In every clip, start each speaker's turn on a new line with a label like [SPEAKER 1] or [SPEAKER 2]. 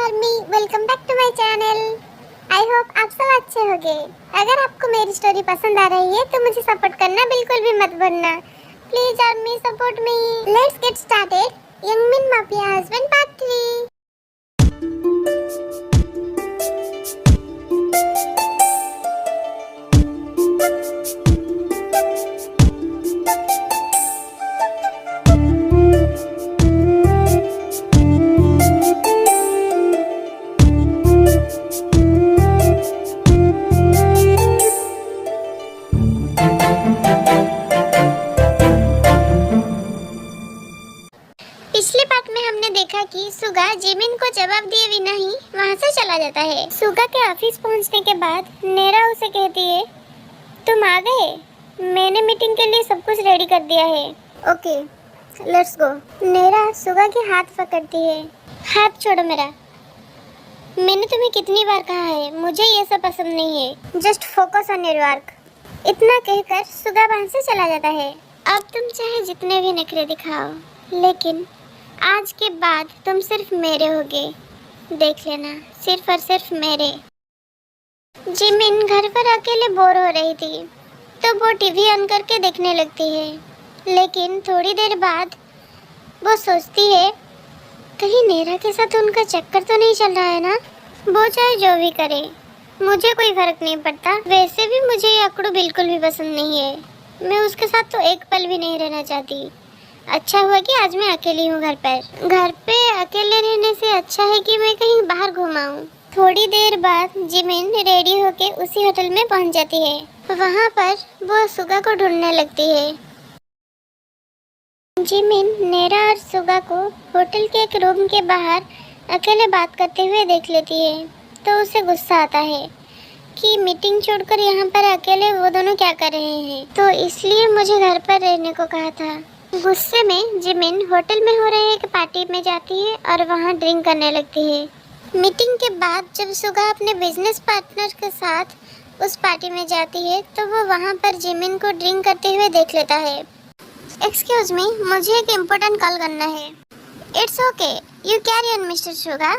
[SPEAKER 1] Army, welcome back to my channel. I hope आप सब अच्छे होंगे। अगर आपको मेरी स्टोरी पसंद आ रही है तो मुझे सपोर्ट करना बिल्कुल भी मत भूलना। Please army support me. Let's get started. Young मिन माफिया हस्बैंड पार्ट 3। पिछले पार्ट में हमने देखा कि सुगा जिमिन को जवाब दिए बिना ही वहाँ से चला जाता है। सुगा के ऑफिस पहुँचने के बाद नेरा उसे कहती है, तुम आ गए, मैंने मीटिंग के लिए सब कुछ रेडी कर दिया है। Okay, let's go. नेरा सुगा के हाथ पकड़ती है। हाथ छोड़ो मेरा। मैंने तुम्हें कितनी बार कहा है, मुझे ये सब पसंद नहीं है। Just focus on your work. इतना कहकर सुगा वहाँ से चला जाता है। अब तुम चाहे जितने भी नखरे दिखाओ, लेकिन आज के बाद तुम सिर्फ मेरे होगे। देख लेना, सिर्फ और सिर्फ मेरे। जिमिन घर पर अकेले बोर हो रही थी तो वो टीवी ऑन करके देखने लगती है। लेकिन थोड़ी देर बाद वो सोचती है, कहीं नेरा के साथ उनका चक्कर तो नहीं चल रहा है ना। वो चाहे जो भी करे, मुझे कोई फर्क नहीं पड़ता। वैसे भी मुझे ये अकड़ू बिल्कुल भी पसंद नहीं है। मैं उसके साथ तो एक पल भी नहीं रहना चाहती। अच्छा हुआ कि आज मैं अकेली हूँ घर पर। घर पे अकेले रहने से अच्छा है कि मैं कहीं बाहर घुमाऊँ। थोड़ी देर बाद जिमिन रेडी होके उसी होटल में पहुँच जाती है। वहाँ पर वो सुगा को ढूंढने लगती है। जिमिन नेरा और सुगा को होटल के एक रूम के बाहर अकेले बात करते हुए देख लेती है तो उसे गुस्सा आता है कि मीटिंग छोड़कर यहाँ पर अकेले वो दोनों क्या कर रहे हैं, तो इसलिए मुझे घर पर रहने को कहा था। गुस्से में जिमिन होटल में हो रहे एक पार्टी में जाती है और वहाँ ड्रिंक करने लगती है। मीटिंग के बाद जब सुगा अपने बिजनेस पार्टनर के साथ उस पार्टी में जाती है तो वो वहाँ पर जिमिन को ड्रिंक करते हुए देख लेता है। एक्सक्यूज मी, मुझे एक इम्पोर्टेंट कॉल करना है। It's okay, you carry on mister Suga.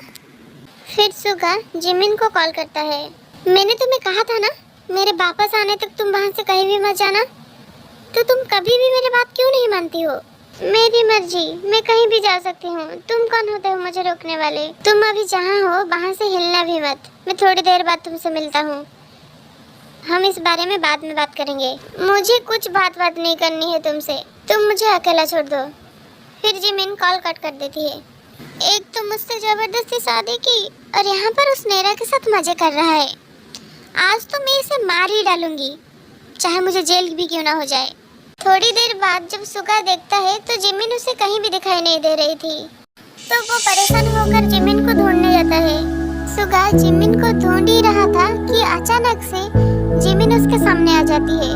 [SPEAKER 1] फिर सुगा जिमिन को कॉल करता है। मैंने तुम्हें कहा था ना, मेरे वापस आने तक तुम वहाँ से कहीं भी मत जाना। तो तुम कभी भी मेरी बात क्यों नहीं मानती हो? मेरी मर्जी, मैं कहीं भी जा सकती हूँ। तुम कौन होते हो मुझे रोकने वाले? तुम अभी जहाँ हो वहाँ से हिलना भी मत। मैं थोड़ी देर बाद तुमसे मिलता हूँ। हम इस बारे में बाद में बात करेंगे। मुझे कुछ बात नहीं करनी है तुमसे। तुम मुझे अकेला छोड़ दो। फिर जिमिन कॉल कट कर देती है। एक तो मुझसे जबरदस्ती शादी की और यहाँ पर उस नेरा के साथ मजे कर रहा है। आज तो मैं इसे मार ही डालूंगी, चाहे मुझे जेल भी क्यों ना हो जाए। थोड़ी देर बाद जब सुगा देखता है तो जिमिन उसे कहीं भी दिखाई नहीं दे रही थी, तो वो परेशान होकर जिमिन को ढूंढने जाता है। सुगा जिमिन को ढूंढ ही रहा था कि अचानक से जिमिन उसके सामने आ जाती है।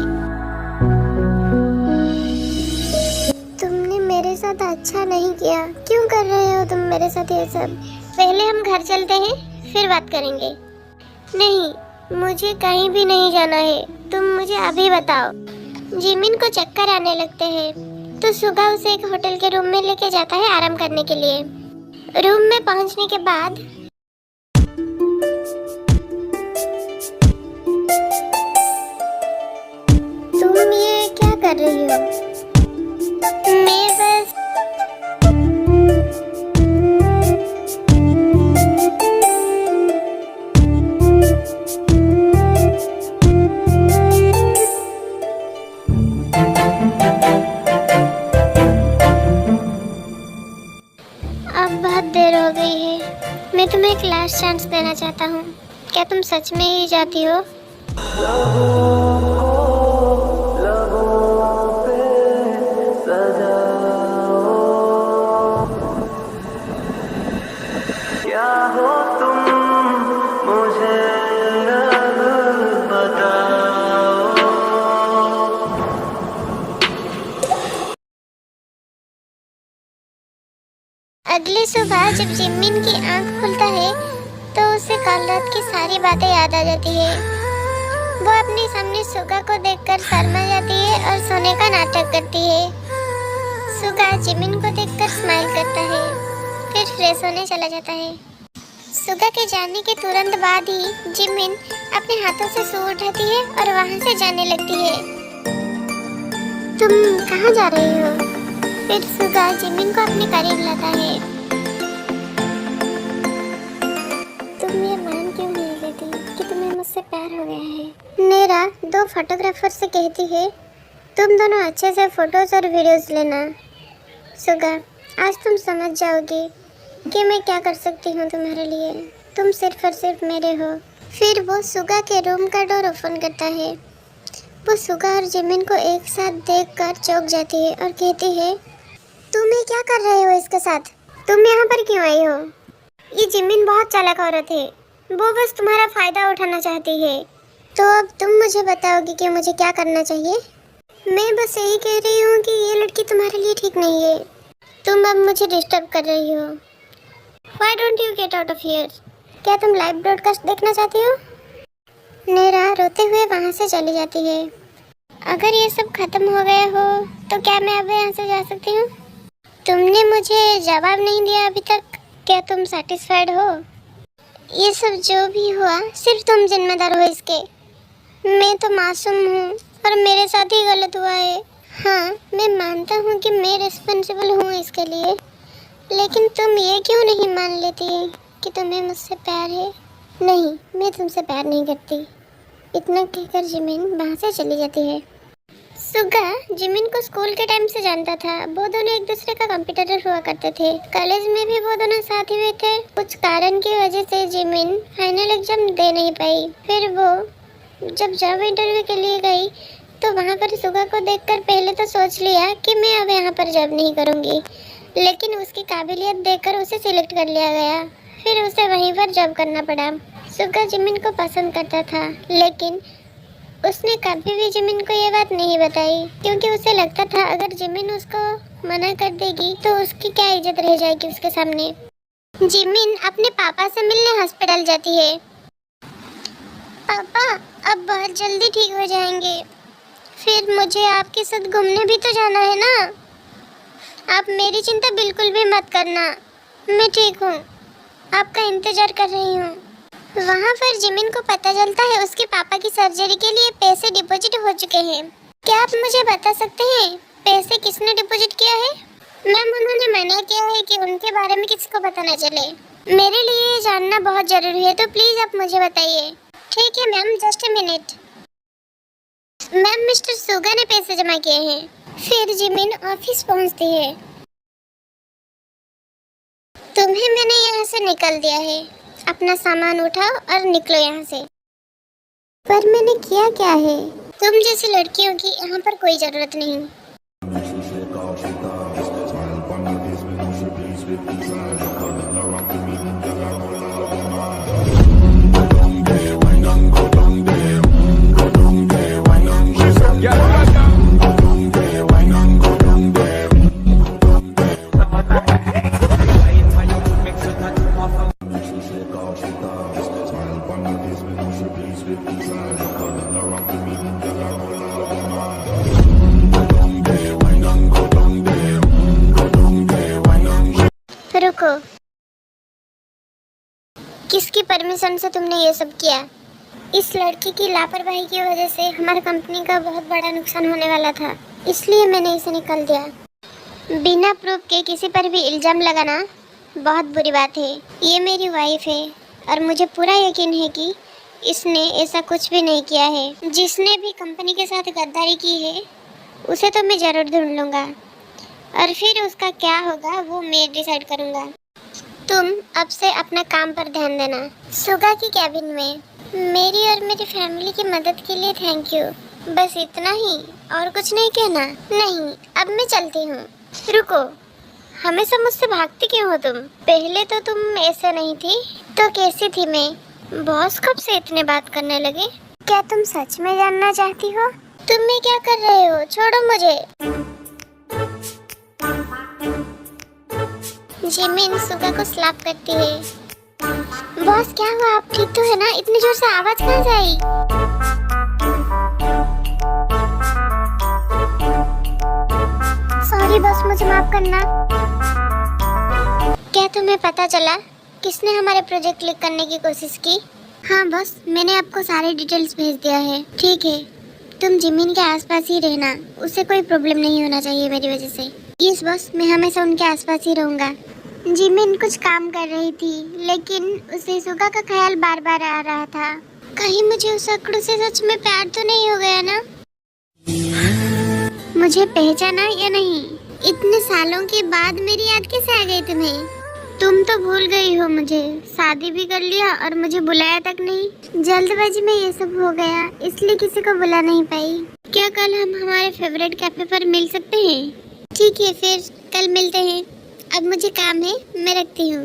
[SPEAKER 1] तुमने मेरे साथ अच्छा नहीं किया। क्यों कर रहे हो तुम मेरे साथ ये सब? पहले हम घर चलते हैं, फिर बात करेंगे। नहीं, मुझे कहीं भी नहीं जाना है। तुम मुझे अभी बताओ। जिमिन को चक्कर आने लगते हैं तो सुगा उसे एक होटल के रूम में लेके जाता है आराम करने के लिए। रूम में पहुंचने के बाद तुम ये क्या कर रही हो? मैं बस अब बहुत देर हो गई है। मैं तुम्हें एक लास्ट चांस देना चाहता हूँ। क्या तुम सच में ही जाती हो?
[SPEAKER 2] क्या हो तुम मुझे बताओ।
[SPEAKER 1] अगली सुबह जब जिमिन की आंख खुलता है तो उसे कल रात की सारी बातें याद आ जाती है। वो अपने सामने सुगा को देखकर शर्मा जाती है और सोने का नाटक करती है। सुगा जिमिन को देखकर स्माइल करता है, फिर फ्रेश होने चला जाता है। सुगा के जाने के तुरंत बाद ही जिमिन अपने हाथों से सू उठाती है और वहां से जाने लगती है। तुम कहाँ जा रही हो? फिर सुगा जिमिन को अपने करीब लाता है। तुम ये मान क्यों नहीं लेती कि तुम्हें मुझसे प्यार हो गया है? नेरा दो फोटोग्राफर से कहती है, तुम दोनों अच्छे से फोटोज और वीडियोस लेना। सुगा, आज तुम समझ जाओगी कि मैं क्या कर सकती हूँ तुम्हारे लिए। तुम सिर्फ और सिर्फ मेरे हो। फिर वो सुगा के रूम का डोर ओपन करता है। वो सुगा और जिमिन को एक साथ देखकर चौंक जाती है और कहती है, तुम ये क्या कर रहे हो इसके साथ? तुम यहाँ पर क्यों आई हो? ये जिमिन बहुत चालाक औरत है, वो बस तुम्हारा फायदा उठाना चाहती है। तो अब तुम मुझे बताओगी कि मुझे क्या करना चाहिए? मैं बस यही कह रही हूँ कि ये लड़की तुम्हारे लिए ठीक नहीं है। तुम अब मुझे डिस्टर्ब कर रही हो। Why don't you get out of here? क्या तुम लाइव ब्रॉडकास्ट देखना चाहती हो? नेरा रोते हुए वहाँ से चली जाती है। अगर ये सब खत्म हो गया हो तो क्या मैं अब यहाँ से जा सकती हूँ? तुमने मुझे जवाब नहीं दिया अभी तक। क्या तुम सेटिस्फाइड हो? ये सब जो भी हुआ सिर्फ तुम जिम्मेदार हो इसके। मैं तो मासूम हूँ और मेरे साथ ही गलत हुआ है। हाँ, मैं मानता हूँ कि मैं रिस्पॉन्सिबल हूँ इसके लिए, लेकिन तुम ये क्यों नहीं मान लेती कि तुम्हें मुझसे प्यार है? नहीं, मैं तुमसे प्यार नहीं करती। इतना कहकर जिमिन वहाँ से चली जाती है। सुगा जिमिन को स्कूल के टाइम से जानता था। वो दोनों एक दूसरे का कंपटीटर हुआ करते थे। कॉलेज में भी वो दोनों साथ ही हुए थे। कुछ कारण की वजह से जिमिन फाइनल एग्जाम दे नहीं पाई। फिर वो जब जॉब इंटरव्यू के लिए गई तो वहाँ पर सुगा को देखकर पहले तो सोच लिया कि मैं अब यहाँ पर जॉब नहीं करूँगी, लेकिन उसकी काबिलियत देखकर उसे सिलेक्ट कर लिया गया। फिर उसे वहीं पर जॉब करना पड़ा। सुगा जिमिन को पसंद करता था, लेकिन उसने कभी भी जिमिन को ये बात नहीं बताई, क्योंकि उसे लगता था अगर जिमिन उसको मना कर देगी तो उसकी क्या इज्जत रह जाएगी उसके सामने। जिमिन अपने पापा से मिलने हॉस्पिटल जाती है। पापा अब बहुत जल्दी ठीक हो जाएंगे, फिर मुझे आपके साथ घूमने भी तो जाना है ना। आप मेरी चिंता बिल्कुल भी मत करना, मैं ठीक हूँ, आपका इंतजार कर रही हूँ। वहाँ पर जिमिन को पता चलता है उसके पापा की सर्जरी के लिए पैसे डिपॉजिट हो चुके हैं। क्या आप मुझे बता सकते हैं पैसे किसने डिपॉजिट किया है? मैम, उन्होंने मना किया है कि उनके बारे में किसी को पता न चले। मेरे लिए ये जानना बहुत जरूरी है, तो प्लीज आप मुझे बताइए। ठीक है ma'am, just a minute. Ma'am, mister Suga ने पैसे जमा किए हैं। फिर जिमिन ऑफिस पहुंचती है। तुम्हें मैंने यहाँ से निकल दिया है, अपना सामान उठाओ और निकलो यहाँ से। पर मैंने किया क्या है? तुम जैसी लड़कियों की यहाँ पर कोई जरूरत नहीं। रुको, किसकी परमिशन से तुमने ये सब किया? इस लड़की की लापरवाही की वजह से हमारी कंपनी का बहुत बड़ा नुकसान होने वाला था, इसलिए मैंने इसे निकाल दिया। बिना प्रूफ के किसी पर भी इल्जाम लगाना बहुत बुरी बात है। ये मेरी वाइफ है और मुझे पूरा यकीन है कि इसने ऐसा कुछ भी नहीं किया है। जिसने भी कंपनी के साथ गद्दारी की है उसे तो मैं ज़रूर ढूंढ लूँगा, और फिर उसका क्या होगा वो मैं डिसाइड करूँगा। तुम अब से अपना काम पर ध्यान देना। सुगा की कैबिन में मेरी और मेरी फैमिली की मदद के लिए थैंक यू। बस इतना ही, और कुछ नहीं कहना? नहीं, अब मैं चलती हूँ। रुको, हमेशा मुझसे भागती क्यों हो तुम? पहले तो तुम ऐसे नहीं थी, तो कैसी थी मैं? बॉस कब से इतने बात करने लगे? क्या तुम सच में जानना चाहती हो? तुम मैं क्या कर रहे हो? छोड़ो मुझे। जिमिन सुगा को स्लैप करती है। बॉस क्या हुआ? आप ठीक तो है ना? इतनी जोर से आवाज कहाँ से आई? सॉरी बॉस, मुझे माफ करना। क्या तुम्हें पता चला किसने हमारे प्रोजेक्ट लीक करने की कोशिश की? हाँ बॉस, मैंने आपको सारे डिटेल्स भेज दिया है। ठीक है, तुम जिमिन के आसपास ही रहना, उसे कोई प्रॉब्लम नहीं होना चाहिए मेरी वजह से। यस बॉस, मैं हमेशा उनके आसपास ही रहूँगा। जिमिन कुछ काम कर रही थी, लेकिन उसे सुगा का ख्याल बार बार आ रहा था। कहीं मुझे उस अकड़ू से सच में प्यार तो नहीं हो गया ना? मुझे पहचाना या नहीं? इतने सालों के बाद मेरी याद कैसे आ गई तुम्हें? तुम तो भूल गई हो मुझे, शादी भी कर लिया और मुझे बुलाया तक नहीं। जल्दबाजी में ये सब हो गया, इसलिए किसी को बुला नहीं पाई। क्या कल हम हमारे फेवरेट कैफे पर मिल सकते हैं? ठीक है, फिर कल मिलते हैं। अब मुझे काम है, मैं रखती हूँ।